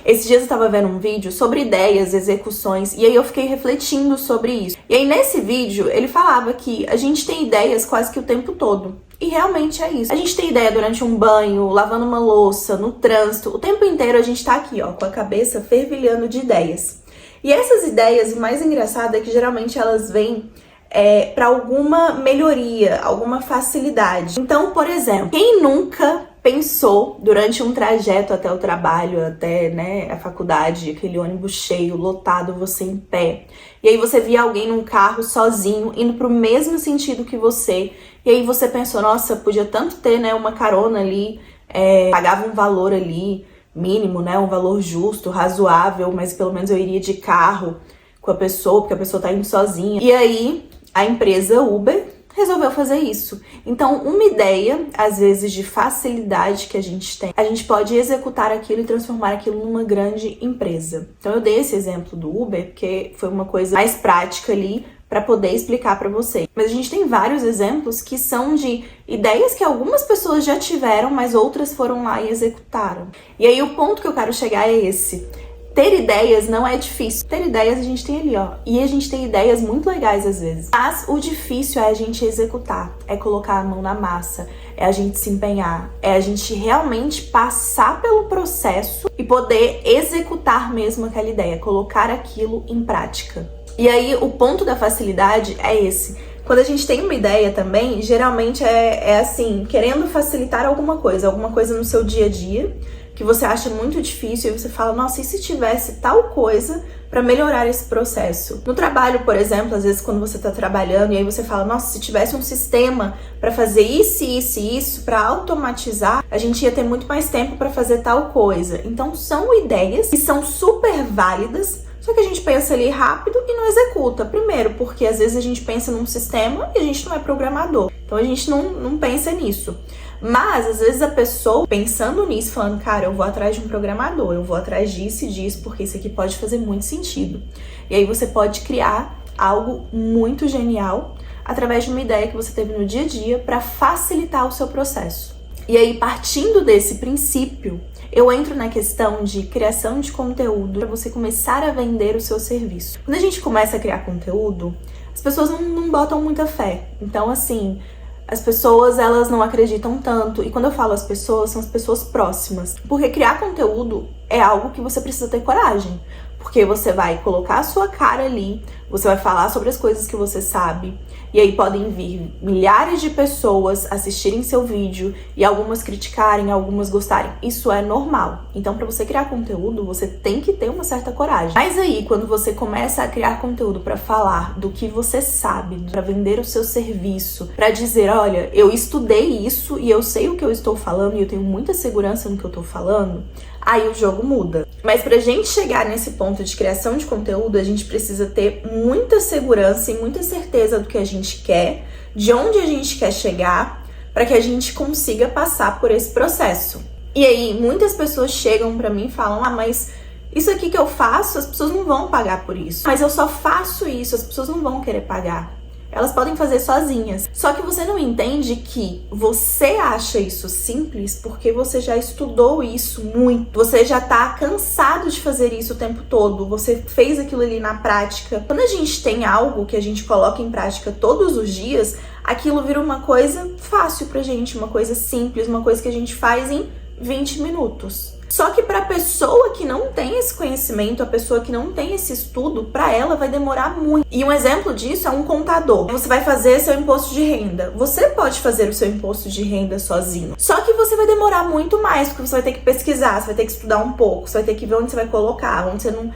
Esses dias eu tava vendo um vídeo sobre ideias, execuções, e aí eu fiquei refletindo sobre isso. E aí nesse vídeo ele falava que a gente tem ideias quase que o tempo todo. E realmente é isso. A gente tem ideia durante um banho, lavando uma louça, no trânsito. O tempo inteiro a gente tá aqui, ó, com a cabeça fervilhando de ideias. E essas ideias, o mais engraçado é que geralmente elas vêm para alguma melhoria, alguma facilidade. Então, por exemplo, quem nunca pensou durante um trajeto até o trabalho, até, né, a faculdade, aquele ônibus cheio, lotado, você em pé, e aí você via alguém num carro sozinho, indo pro mesmo sentido que você, e aí você pensou, nossa, podia tanto ter, né, uma carona ali, pagava um valor ali, mínimo, né, um valor justo, razoável, mas pelo menos eu iria de carro com a pessoa, porque a pessoa tá indo sozinha. E aí, a empresa Uber resolveu fazer isso. Então, uma ideia, às vezes, de facilidade que a gente tem, a gente pode executar aquilo e transformar aquilo numa grande empresa. Então, eu dei esse exemplo do Uber, porque foi uma coisa mais prática ali para poder explicar para vocês. Mas a gente tem vários exemplos que são de ideias que algumas pessoas já tiveram, mas outras foram lá e executaram. E aí, o ponto que eu quero chegar é esse. Ter ideias não é difícil. Ter ideias a gente tem ali, ó. E a gente tem ideias muito legais às vezes. Mas o difícil é a gente executar. É colocar a mão na massa. É a gente se empenhar. É a gente realmente passar pelo processo e poder executar mesmo aquela ideia. Colocar aquilo em prática. E aí o ponto da facilidade é esse. Quando a gente tem uma ideia também, geralmente é assim, querendo facilitar alguma coisa no seu dia a dia, que você acha muito difícil e você fala, nossa, e se tivesse tal coisa para melhorar esse processo? No trabalho, por exemplo, às vezes quando você tá trabalhando e aí você fala, nossa, se tivesse um sistema para fazer isso, isso e isso, para automatizar, a gente ia ter muito mais tempo para fazer tal coisa. Então são ideias que são super válidas, só que a gente pensa ali rápido e não executa. Primeiro, porque às vezes a gente pensa num sistema e a gente não é programador. Então a gente não pensa nisso. Mas, às vezes, a pessoa pensando nisso, falando, cara, eu vou atrás de um programador, eu vou atrás disso e disso, porque isso aqui pode fazer muito sentido. E aí você pode criar algo muito genial através de uma ideia que você teve no dia a dia para facilitar o seu processo. E aí, partindo desse princípio, eu entro na questão de criação de conteúdo para você começar a vender o seu serviço. Quando a gente começa a criar conteúdo, as pessoas não botam muita fé. Então, assim, as pessoas, elas não acreditam tanto. E quando eu falo as pessoas, são as pessoas próximas. Porque criar conteúdo é algo que você precisa ter coragem. Porque você vai colocar a sua cara ali, você vai falar sobre as coisas que você sabe. E aí podem vir milhares de pessoas assistirem seu vídeo e algumas criticarem, algumas gostarem. Isso é normal. Então, para você criar conteúdo, você tem que ter uma certa coragem. Mas aí, quando você começa a criar conteúdo para falar do que você sabe, para vender o seu serviço, para dizer, olha, eu estudei isso e eu sei o que eu estou falando e eu tenho muita segurança no que eu estou falando, aí o jogo muda. Mas pra gente chegar nesse ponto de criação de conteúdo, a gente precisa ter muita segurança e muita certeza do que a gente quer, de onde a gente quer chegar, para que a gente consiga passar por esse processo. E aí, muitas pessoas chegam pra mim e falam, mas isso aqui que eu faço, as pessoas não vão pagar por isso. Mas eu só faço isso, as pessoas não vão querer pagar. Elas podem fazer sozinhas. Só que você não entende que você acha isso simples porque você já estudou isso muito. Você já tá cansado de fazer isso o tempo todo. Você fez aquilo ali na prática. Quando a gente tem algo que a gente coloca em prática todos os dias, aquilo vira uma coisa fácil pra gente, uma coisa simples, uma coisa que a gente faz em 20 minutos. Só que para a pessoa que não tem esse conhecimento, a pessoa que não tem esse estudo, para ela vai demorar muito. E um exemplo disso é um contador. Você vai fazer seu imposto de renda. Você pode fazer o seu imposto de renda sozinho. Só que você vai demorar muito mais, porque você vai ter que pesquisar, você vai ter que estudar um pouco, você vai ter que ver onde você vai colocar, onde você não...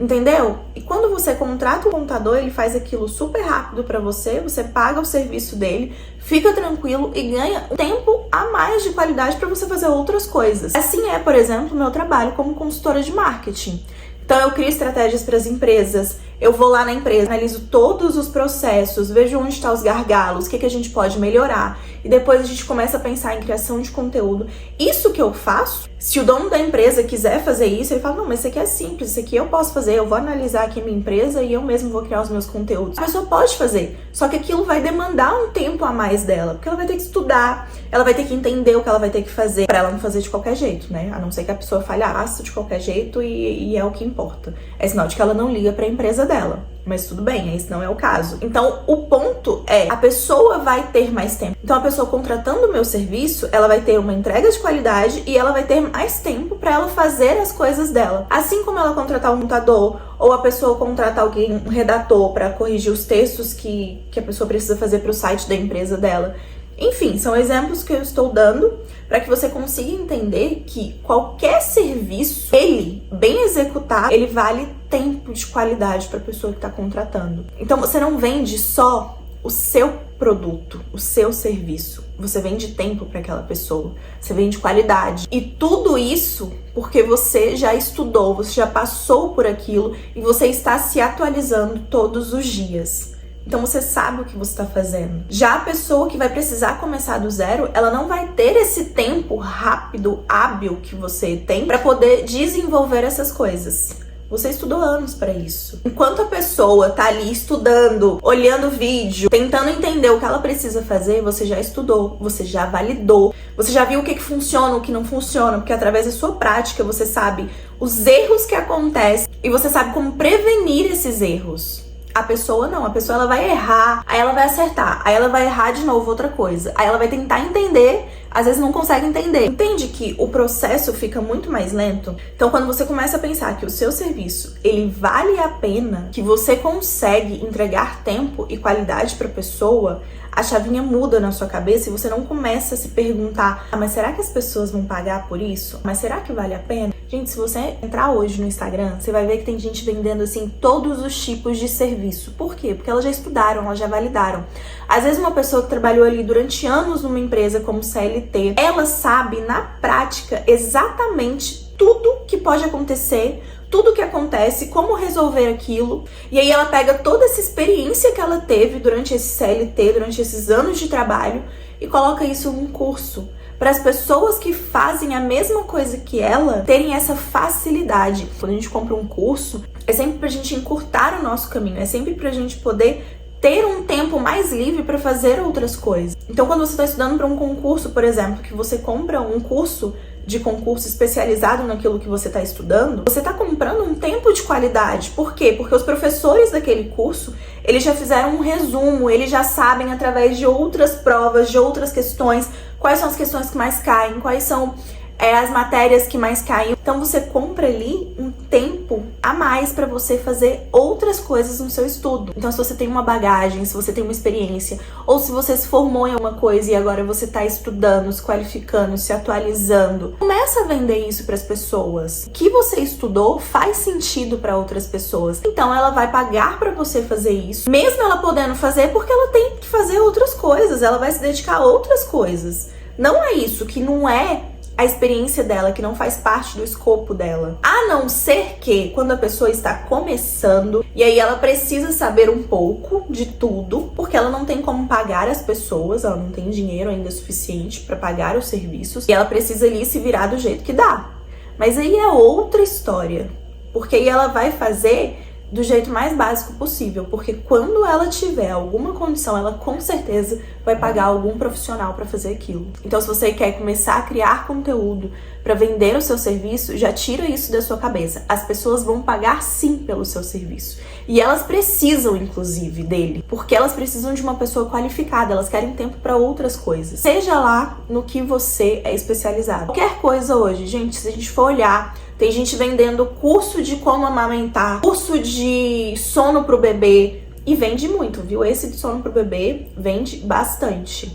Entendeu? E quando você contrata o contador, ele faz aquilo super rápido pra você, você paga o serviço dele, fica tranquilo e ganha um tempo a mais de qualidade pra você fazer outras coisas. Assim é, por exemplo, o meu trabalho como consultora de marketing. Então eu crio estratégias para as empresas, eu vou lá na empresa, analiso todos os processos, vejo onde estão os gargalos, o que a gente pode melhorar. e depois a gente começa a pensar em criação de conteúdo. Isso que eu faço, se o dono da empresa quiser fazer isso, ele fala, não, mas isso aqui é simples, isso aqui eu posso fazer, eu vou analisar aqui a minha empresa e eu mesmo vou criar os meus conteúdos. A pessoa pode fazer, só que aquilo vai demandar um tempo a mais dela, porque ela vai ter que estudar, ela vai ter que entender o que ela vai ter que fazer, pra ela não fazer de qualquer jeito, né? A não ser que a pessoa falhasse de qualquer jeito e é o que importa. É sinal de que ela não liga pra empresa dela. Mas tudo bem, esse não é o caso. Então, o ponto é, a pessoa vai ter mais tempo. Então, a pessoa contratando o meu serviço, ela vai ter uma entrega de qualidade e ela vai ter mais tempo para ela fazer as coisas dela. Assim como ela contratar um contador, ou a pessoa contratar alguém, um redator, para corrigir os textos que a pessoa precisa fazer para o site da empresa dela. Enfim, são exemplos que eu estou dando para que você consiga entender que qualquer serviço, ele, bem executado, ele vale tempo de qualidade para a pessoa que está contratando. Então, você não vende só o seu produto, o seu serviço. Você vende tempo para aquela pessoa, você vende qualidade. E tudo isso porque você já estudou, você já passou por aquilo e você está se atualizando todos os dias. Então você sabe o que você está fazendo. Já a pessoa que vai precisar começar do zero, ela não vai ter esse tempo rápido, hábil que você tem para poder desenvolver essas coisas. Você estudou anos para isso. Enquanto a pessoa tá ali estudando, olhando vídeo, tentando entender o que ela precisa fazer, você já estudou, você já validou, você já viu o que funciona, o que não funciona, porque através da sua prática você sabe os erros que acontecem e você sabe como prevenir esses erros. A pessoa não, a pessoa ela vai errar, aí ela vai acertar, aí ela vai errar de novo outra coisa, aí ela vai tentar entender, às vezes não consegue entender. Entende que o processo fica muito mais lento? Então quando você começa a pensar que o seu serviço, ele vale a pena, que você consegue entregar tempo e qualidade para a pessoa, a chavinha muda na sua cabeça e você não começa a se perguntar, mas será que as pessoas vão pagar por isso? Mas será que vale a pena? Gente, se você entrar hoje no Instagram, você vai ver que tem gente vendendo assim todos os tipos de serviço. Por quê? Porque elas já estudaram, elas já validaram. Às vezes uma pessoa que trabalhou ali durante anos numa empresa como CLT, ela sabe na prática exatamente tudo que pode acontecer, tudo que acontece, como resolver aquilo. E aí ela pega toda essa experiência que ela teve durante esse CLT, durante esses anos de trabalho e coloca isso num curso. Para as pessoas que fazem a mesma coisa que ela terem essa facilidade. Quando a gente compra um curso, é sempre pra gente encurtar o nosso caminho, é sempre pra gente poder ter um tempo mais livre para fazer outras coisas. Então, quando você está estudando para um concurso, por exemplo, que você compra um curso de concurso especializado naquilo que você está estudando, você está comprando um tempo de qualidade. Por quê? Porque os professores daquele curso, eles já fizeram um resumo, eles já sabem através de outras provas, de outras questões, quais são as questões que mais caem, quais são as matérias que mais caem. Então você compra ali um tempo a mais para você fazer outras coisas no seu estudo. Então se você tem uma bagagem, se você tem uma experiência, ou se você se formou em alguma coisa e agora você tá estudando, se qualificando, se atualizando, começa a vender isso para as pessoas. O que você estudou faz sentido para outras pessoas. Então ela vai pagar para você fazer isso, mesmo ela podendo fazer, porque ela tem que fazer outras coisas, ela vai se dedicar a outras coisas. Não é isso, que não é a experiência dela, que não faz parte do escopo dela. A não ser que, quando a pessoa está começando, e aí ela precisa saber um pouco de tudo, porque ela não tem como pagar as pessoas, ela não tem dinheiro ainda suficiente para pagar os serviços, e ela precisa ali se virar do jeito que dá. Mas aí é outra história, porque aí ela vai fazer do jeito mais básico possível, porque quando ela tiver alguma condição, ela com certeza vai pagar algum profissional para fazer aquilo. Então, se você quer começar a criar conteúdo para vender o seu serviço, já tira isso da sua cabeça. As pessoas vão pagar sim pelo seu serviço. E elas precisam, inclusive, dele, porque elas precisam de uma pessoa qualificada, elas querem tempo para outras coisas. Seja lá no que você é especializado. Qualquer coisa hoje, gente, se a gente for olhar, tem gente vendendo curso de como amamentar, curso de sono pro bebê, e vende muito, viu? Esse de sono pro bebê vende bastante.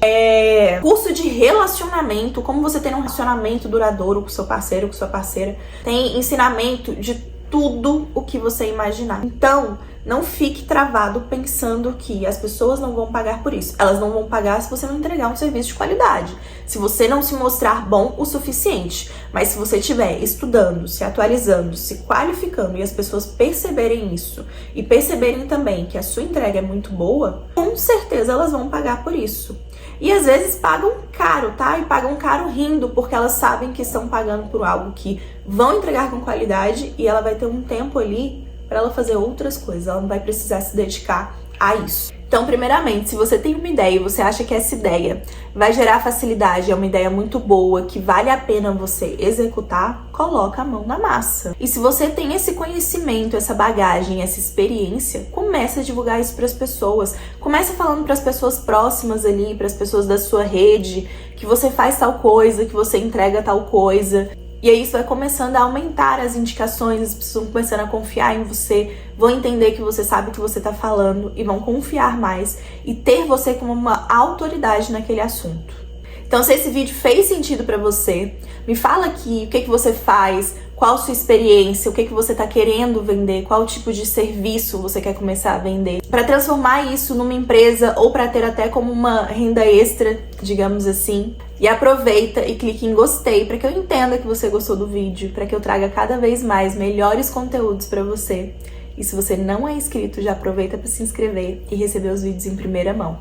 Curso de relacionamento, como você ter um relacionamento duradouro com seu parceiro, com sua parceira. Tem ensinamento de tudo o que você imaginar. Então, não fique travado pensando que as pessoas não vão pagar por isso. Elas não vão pagar se você não entregar um serviço de qualidade. Se você não se mostrar bom o suficiente. Mas se você estiver estudando, se atualizando, se qualificando e as pessoas perceberem isso e perceberem também que a sua entrega é muito boa, com certeza elas vão pagar por isso. E às vezes pagam caro, tá? E pagam caro rindo, porque elas sabem que estão pagando por algo que vão entregar com qualidade e ela vai ter um tempo ali para ela fazer outras coisas, ela não vai precisar se dedicar a isso. Então, primeiramente, se você tem uma ideia e você acha que essa ideia vai gerar facilidade, é uma ideia muito boa, que vale a pena você executar, coloca a mão na massa. E se você tem esse conhecimento, essa bagagem, essa experiência, comece a divulgar isso para as pessoas. Comece falando para as pessoas próximas ali, para as pessoas da sua rede, que você faz tal coisa, que você entrega tal coisa. E aí isso vai começando a aumentar as indicações, as pessoas vão começando a confiar em você, vão entender que você sabe o que você está falando e vão confiar mais e ter você como uma autoridade naquele assunto. Então, se esse vídeo fez sentido para você, me fala aqui o que você faz, qual a sua experiência, o que você está querendo vender, qual tipo de serviço você quer começar a vender, para transformar isso numa empresa ou para ter até como uma renda extra, digamos assim. E aproveita e clique em gostei para que eu entenda que você gostou do vídeo, para que eu traga cada vez mais melhores conteúdos para você. E se você não é inscrito, já aproveita para se inscrever e receber os vídeos em primeira mão.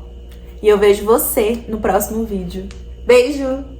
E eu vejo você no próximo vídeo. Beijo!